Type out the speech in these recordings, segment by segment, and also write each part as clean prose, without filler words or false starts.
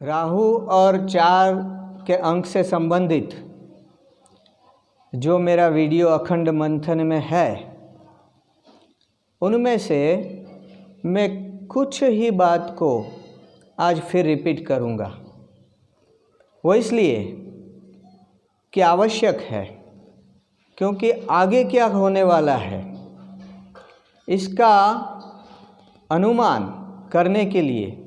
राहु और 4 के अंक से संबंधित जो मेरा वीडियो अखंड मंथन में है, उनमें से मैं कुछ ही बात को आज फिर रिपीट करूँगा। वो इसलिए कि आवश्यक है, क्योंकि आगे क्या होने वाला है इसका अनुमान करने के लिए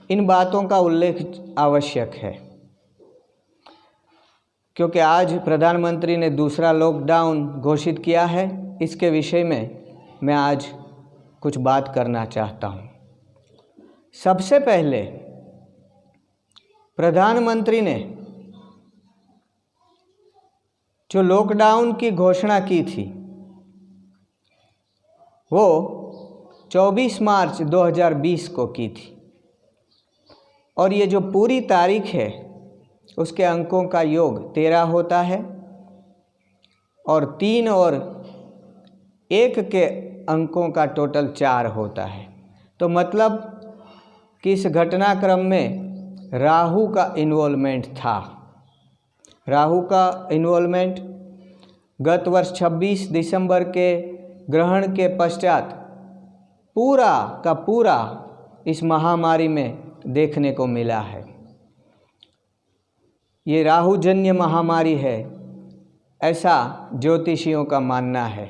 इन बातों का उल्लेख आवश्यक है। क्योंकि आज प्रधानमंत्री ने दूसरा लॉकडाउन घोषित किया है, इसके विषय में मैं आज कुछ बात करना चाहता हूँ। सबसे पहले प्रधानमंत्री ने जो लॉकडाउन की घोषणा की थी वो 24 मार्च 2020 को की थी, और ये जो पूरी तारीख है उसके अंकों का योग 13 होता है और 3 और 1 के अंकों का टोटल 4 होता है। तो मतलब कि इस घटनाक्रम में राहु का इन्वॉल्वमेंट था। राहु का इन्वॉल्वमेंट गत वर्ष 26 दिसंबर के ग्रहण के पश्चात पूरा का पूरा इस महामारी में देखने को मिला है। ये राहुजन्य महामारी है, ऐसा ज्योतिषियों का मानना है।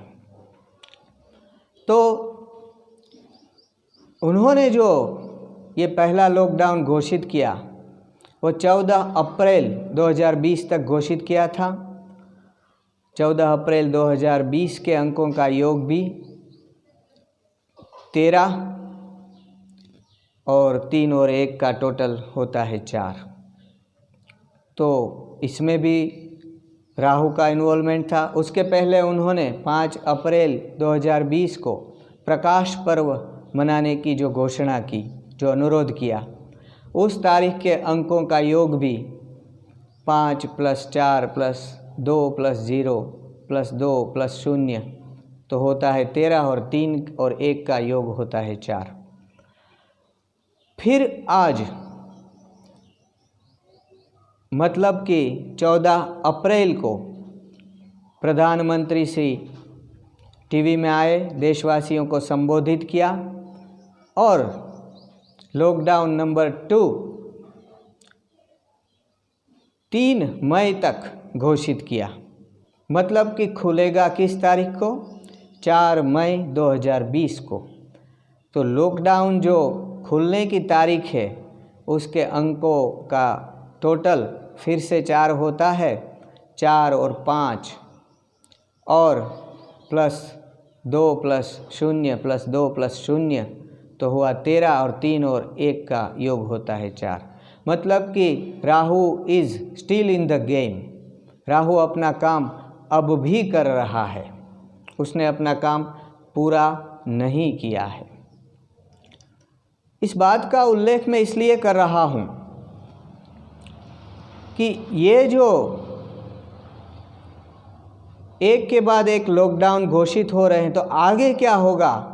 तो उन्होंने जो ये पहला लॉकडाउन घोषित किया वो 14 अप्रैल 2020 तक घोषित किया था। 14 अप्रैल 2020 के अंकों का योग भी 13 और 3 और 1 का टोटल होता है 4। तो इसमें भी राहु का इन्वॉल्वमेंट था। उसके पहले उन्होंने 5 अप्रैल 2020 को प्रकाश पर्व मनाने की जो घोषणा की, जो अनुरोध किया, उस तारीख के अंकों का योग भी 5 + 4 + 2 + 0 + 2 + 0 तो होता है 13 और 3 और 1 का योग होता है 4। फिर आज मतलब कि 14 अप्रैल को प्रधानमंत्री श्री टीवी में आए, देशवासियों को संबोधित किया और लॉकडाउन नंबर 2 3 मई तक घोषित किया। मतलब कि खुलेगा किस तारीख को? 4 मई 2020 को। तो लॉकडाउन जो खुलने की तारीख है उसके अंकों का टोटल फिर से 4 होता है। 4 और 5 और +2 + 0 + 2 + 0 तो हुआ 13 और 3 और 1 का योग होता है 4। मतलब कि Rahu is still in the game. Rahu अपना काम अब भी कर रहा है, उसने अपना काम पूरा नहीं किया है। इस बात का उल्लेख मैं इसलिए कर रहा हूँ कि ये जो एक के बाद एक लॉकडाउन घोषित हो रहे हैं, तो आगे क्या होगा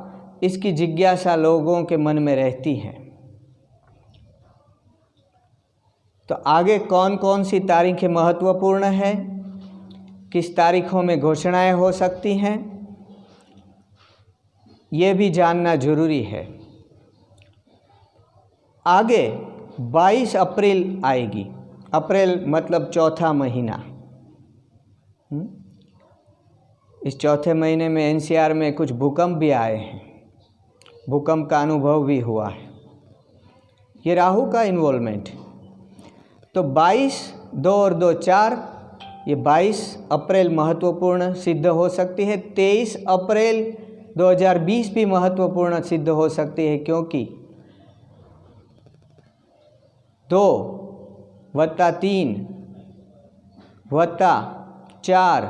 इसकी जिज्ञासा लोगों के मन में रहती है। तो आगे कौन कौन सी तारीखें महत्वपूर्ण है, किस तारीखों में घोषणाएं हो सकती हैं, ये भी जानना जरूरी है। आगे 22 अप्रैल आएगी। अप्रैल मतलब चौथा महीना। इस चौथे महीने में एनसीआर में कुछ भूकंप भी आए हैं, भूकंप का अनुभव भी हुआ है। ये राहु का इन्वॉल्वमेंट। तो 22, 2 और 2 4, ये 22 अप्रैल महत्वपूर्ण सिद्ध हो सकती है। 23 अप्रैल 2020 भी महत्वपूर्ण सिद्ध हो सकती है, क्योंकि 2 + 3 + 4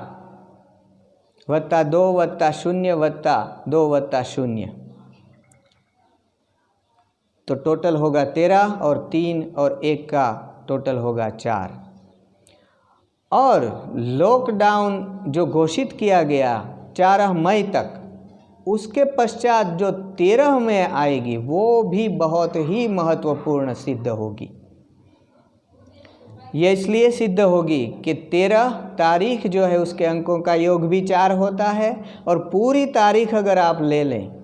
+ 2 + 0 + 2 + 0 तो टोटल होगा 13 और 3 और 1 का टोटल होगा 4। और लॉकडाउन जो घोषित किया गया 4 मई तक, उसके पश्चात जो 13 में आएगी वो भी बहुत ही महत्वपूर्ण सिद्ध होगी। ये इसलिए सिद्ध होगी कि 13 तारीख जो है उसके अंकों का योग भी 4 होता है, और पूरी तारीख अगर आप ले लें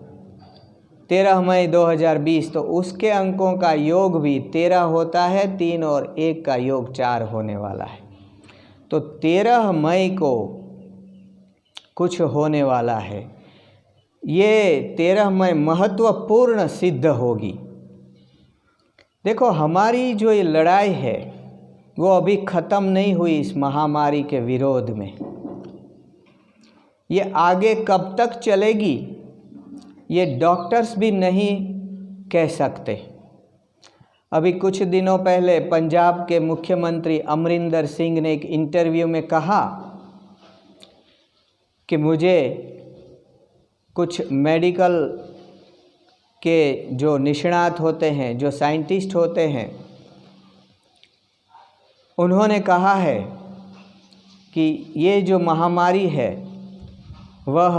13 मई 2020 तो उसके अंकों का योग भी 13 होता है। 3 और 1 का योग 4 होने वाला है। तो 13 मई को कुछ होने वाला है। ये 13 मई महत्वपूर्ण सिद्ध होगी। देखो, हमारी जो ये लड़ाई है वो अभी ख़त्म नहीं हुई इस महामारी के विरोध में। ये आगे कब तक चलेगी ये डॉक्टर्स भी नहीं कह सकते। अभी कुछ दिनों पहले पंजाब के मुख्यमंत्री अमरिंदर सिंह ने एक इंटरव्यू में कहा कि मुझे कुछ मेडिकल के जो निष्णात होते हैं, जो साइंटिस्ट होते हैं, उन्होंने कहा है कि ये जो महामारी है वह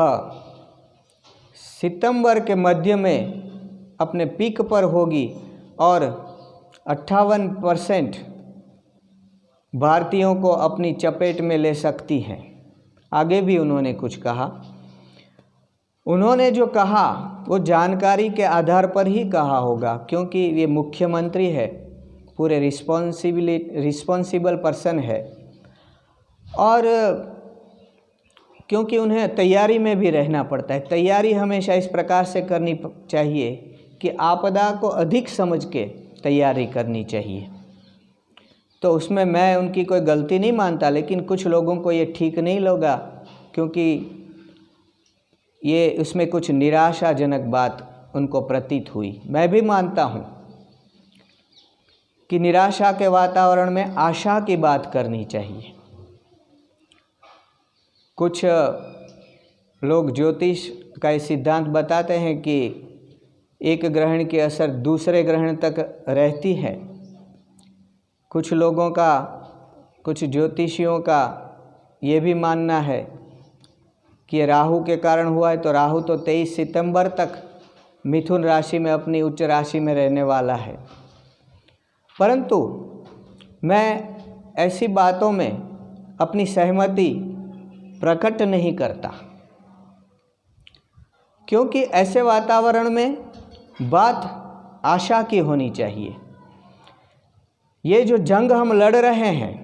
सितंबर के मध्य में अपने पीक पर होगी और 58% भारतीयों को अपनी चपेट में ले सकती है। आगे भी उन्होंने कुछ कहा। उन्होंने जो कहा वो जानकारी के आधार पर ही कहा होगा, क्योंकि ये मुख्यमंत्री है, पूरे रिस्पॉन्सिबल पर्सन है, और क्योंकि उन्हें तैयारी में भी रहना पड़ता है। तैयारी हमेशा इस प्रकार से करनी चाहिए कि आपदा को अधिक समझ के तैयारी करनी चाहिए। तो उसमें मैं उनकी कोई गलती नहीं मानता, लेकिन कुछ लोगों को ये ठीक नहीं लगा, क्योंकि ये उसमें कुछ निराशाजनक बात उनको प्रतीत हुई। मैं भी मानता हूँ कि निराशा के वातावरण में आशा की बात करनी चाहिए। कुछ लोग ज्योतिष का ये सिद्धांत बताते हैं कि एक ग्रहण की असर दूसरे ग्रहण तक रहती है। कुछ लोगों का, कुछ ज्योतिषियों का ये भी मानना है कि राहु के कारण हुआ है, तो राहु तो 23 सितंबर तक मिथुन राशि में अपनी उच्च राशि में रहने वाला है। परंतु मैं ऐसी बातों में अपनी सहमति प्रकट नहीं करता, क्योंकि ऐसे वातावरण में बात आशा की होनी चाहिए। ये जो जंग हम लड़ रहे हैं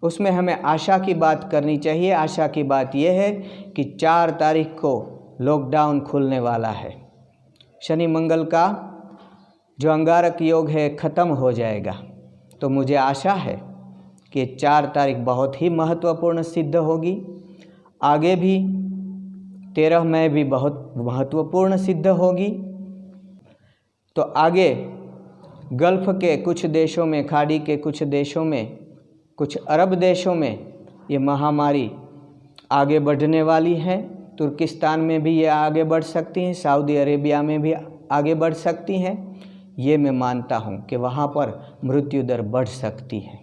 उसमें हमें आशा की बात करनी चाहिए। आशा की बात यह है कि 4 तारीख को लॉकडाउन खुलने वाला है। शनि मंगल का जो अंगारक योग है ख़त्म हो जाएगा। तो मुझे आशा है कि 4 तारीख बहुत ही महत्वपूर्ण सिद्ध होगी। आगे भी 13 मई भी बहुत महत्वपूर्ण सिद्ध होगी। तो आगे गल्फ़ के कुछ देशों में, खाड़ी के कुछ देशों में, कुछ अरब देशों में ये महामारी आगे बढ़ने वाली है। तुर्किस्तान में भी ये आगे बढ़ सकती हैं, सऊदी अरेबिया में भी आगे बढ़ सकती हैं। ये मैं मानता हूँ कि वहाँ पर मृत्यु दर बढ़ सकती है।